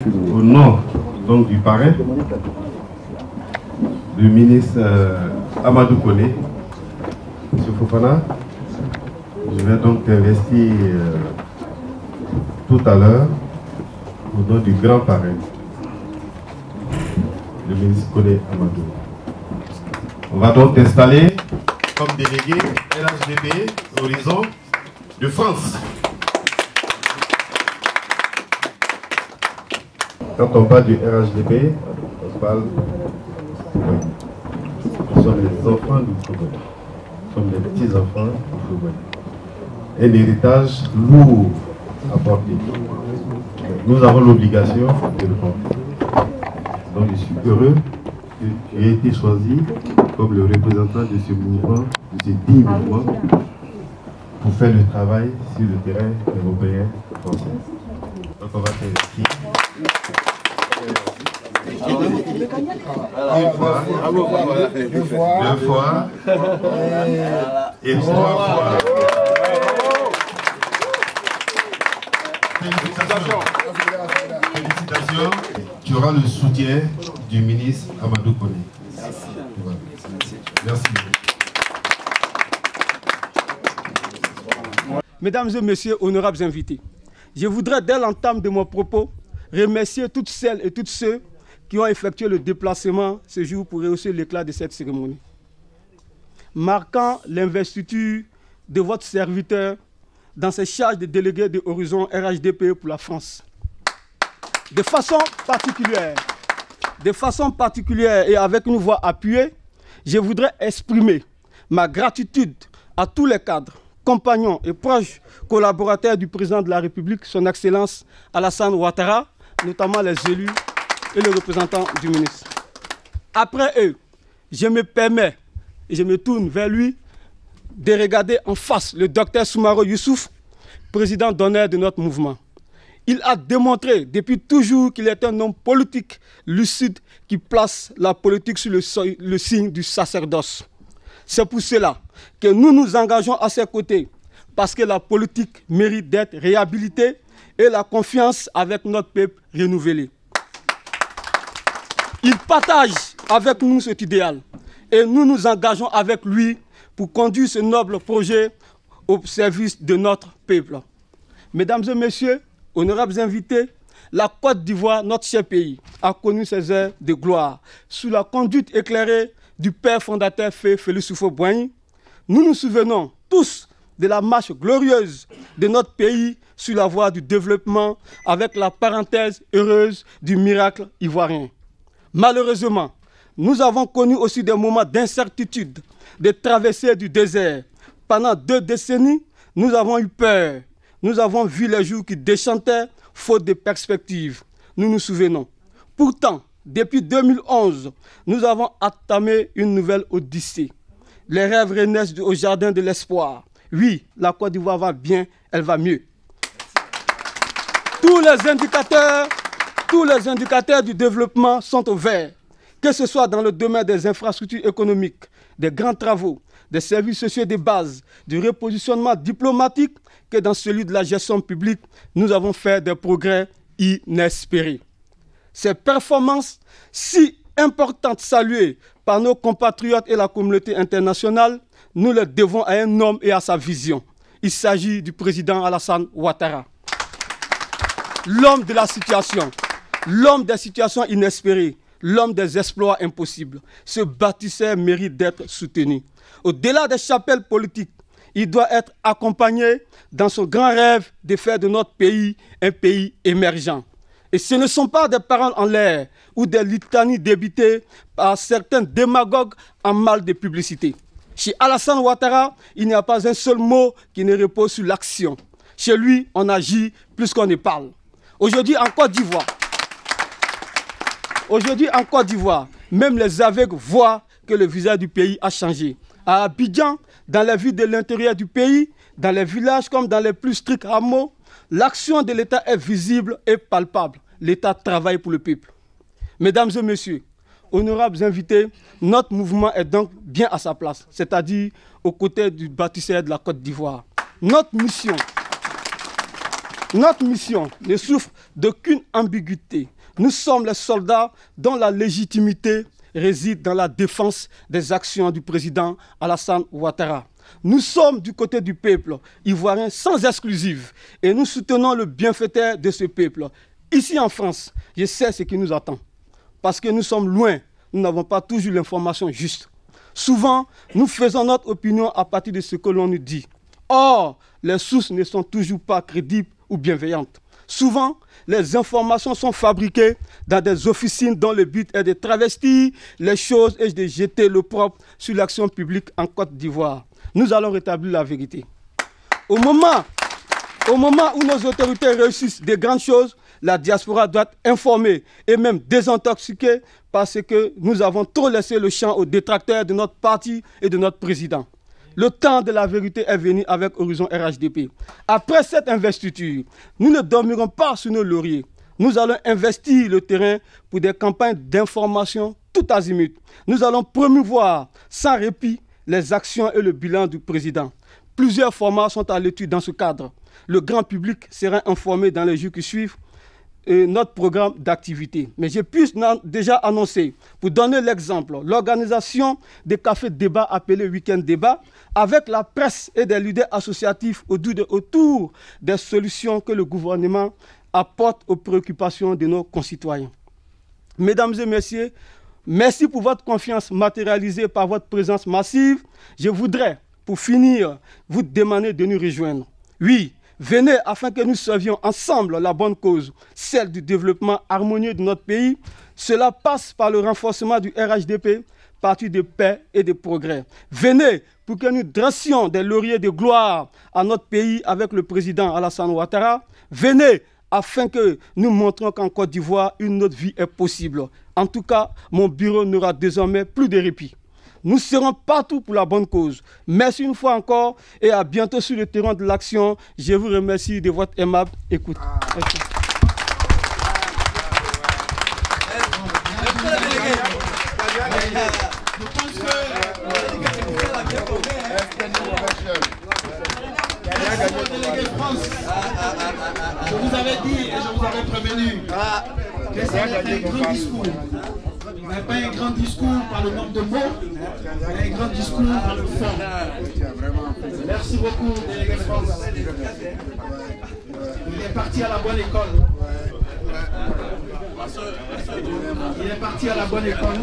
Au nom donc, du parrain, le ministre Amadou Koné, M. Fofana, je vais donc investir tout à l'heure au nom du grand parrain, le ministre Koné Amadou. On va donc installer comme délégué RHDP Horizon de France. Quand on parle du RHDP, on parle. Nous sommes les enfants du Fougoy. Nous sommes les petits-enfants du Fougoy. Un héritage lourd à porter. Nous avons l'obligation de le porter. Donc je suis heureux que tu aies été choisi comme le représentant de ce mouvement, de ce digne mouvement, pour faire le travail sur le terrain européen français. Donc on va t'investir. Deux fois et 3 fois. Félicitations. Félicitations. Tu auras le soutien du ministre Amadou Koné. Merci. Mesdames et messieurs, honorables invités, je voudrais dès l'entame de mon propos remercier toutes celles et tous ceux qui ont effectué le déplacement ce jour pour rehausser l'éclat de cette cérémonie. Marquant l'investiture de votre serviteur dans ses charges de délégué de Horizon RHDP pour la France. De façon particulière et avec une voix appuyée, je voudrais exprimer ma gratitude à tous les cadres, compagnons et proches collaborateurs du président de la République, son Excellence Alassane Ouattara, notamment les élus et le représentant du ministre. Après eux, je me permets et je me tourne vers lui de regarder en face le docteur Soumaro Youssouf, président d'honneur de notre mouvement. Il a démontré depuis toujours qu'il est un homme politique lucide qui place la politique sur le signe du sacerdoce. C'est pour cela que nous nous engageons à ses côtés, parce que la politique mérite d'être réhabilitée et la confiance avec notre peuple renouvelée. Il partage avec nous cet idéal et nous nous engageons avec lui pour conduire ce noble projet au service de notre peuple. Mesdames et messieurs, honorables invités, la Côte d'Ivoire, notre cher pays, a connu ses heures de gloire sous la conduite éclairée du père fondateur Félix Houphouët-Boigny. Nous nous souvenons tous de la marche glorieuse de notre pays sur la voie du développement avec la parenthèse heureuse du miracle ivoirien. Malheureusement, nous avons connu aussi des moments d'incertitude, de traversée du désert. Pendant 2 décennies, nous avons eu peur. Nous avons vu les jours qui déchantaient, faute de perspectives. Nous nous souvenons. Pourtant, depuis 2011, nous avons entamé une nouvelle odyssée. Les rêves renaissent au jardin de l'espoir. Oui, la Côte d'Ivoire va bien, elle va mieux. Tous les indicateurs du développement sont au vert, que ce soit dans le domaine des infrastructures économiques, des grands travaux, des services sociaux de base, du repositionnement diplomatique, que dans celui de la gestion publique, nous avons fait des progrès inespérés. Ces performances si importantes saluées par nos compatriotes et la communauté internationale, nous les devons à un homme et à sa vision. Il s'agit du président Alassane Ouattara. L'homme de la situation, l'homme des situations inespérées, l'homme des exploits impossibles. Ce bâtisseur mérite d'être soutenu. Au-delà des chapelles politiques, il doit être accompagné dans son grand rêve de faire de notre pays un pays émergent. Et ce ne sont pas des paroles en l'air ou des litanies débitées par certains démagogues en mal de publicité. Chez Alassane Ouattara, il n'y a pas un seul mot qui ne repose sur l'action. Chez lui, on agit plus qu'on ne parle. Aujourd'hui, en Côte d'Ivoire, même les aveugles voient que le visage du pays a changé. À Abidjan, dans les villes de l'intérieur du pays, dans les villages comme dans les plus stricts hameaux, l'action de l'État est visible et palpable. L'État travaille pour le peuple. Mesdames et messieurs, honorables invités, notre mouvement est donc bien à sa place, c'est-à-dire aux côtés du bâtisseur de la Côte d'Ivoire. Notre mission Notre mission ne souffre d'aucune ambiguïté. Nous sommes les soldats dont la légitimité réside dans la défense des actions du président Alassane Ouattara. Nous sommes du côté du peuple ivoirien sans exclusive et nous soutenons le bienfaiteur de ce peuple. Ici en France, je sais ce qui nous attend. Parce que nous sommes loin, nous n'avons pas toujours l'information juste. Souvent, nous faisons notre opinion à partir de ce que l'on nous dit. Or, les sources ne sont toujours pas crédibles ou bienveillantes. Souvent, les informations sont fabriquées dans des officines dont le but est de travestir les choses et de jeter l'opprobre sur l'action publique en Côte d'Ivoire. Nous allons rétablir la vérité. Au moment où nos autorités réussissent de grandes choses, la diaspora doit être informée et même désintoxiquée parce que nous avons trop laissé le champ aux détracteurs de notre parti et de notre président. Le temps de la vérité est venu avec Horizon RHDP. Après cette investiture, nous ne dormirons pas sur nos lauriers. Nous allons investir le terrain pour des campagnes d'information tout azimut. Nous allons promouvoir sans répit les actions et le bilan du président. Plusieurs formats sont à l'étude dans ce cadre. Le grand public sera informé dans les jours qui suivent notre programme d'activité. Mais je puis déjà annoncer, pour donner l'exemple, l'organisation des cafés débats appelés Week-end Débat avec la presse et des leaders associatifs autour des solutions que le gouvernement apporte aux préoccupations de nos concitoyens. Mesdames et messieurs, merci pour votre confiance matérialisée par votre présence massive. Je voudrais, pour finir, vous demander de nous rejoindre. Oui, venez afin que nous servions ensemble la bonne cause, celle du développement harmonieux de notre pays. Cela passe par le renforcement du RHDP, parti de paix et de progrès. Venez pour que nous dressions des lauriers de gloire à notre pays avec le président Alassane Ouattara. Venez afin que nous montrions qu'en Côte d'Ivoire, une autre vie est possible. En tout cas, mon bureau n'aura désormais plus de répit. Nous serons partout pour la bonne cause. Merci une fois encore et à bientôt sur le terrain de l'action. Je vous remercie de votre aimable écoute. Merci. Je vous avais dit et je vous avais prévenu que c'est un grand discours. Mais pas un grand discours par le nombre de mots, mais un grand discours par le fond. Merci beaucoup, délégué France. Il est parti à la bonne école. Il est parti à la bonne école.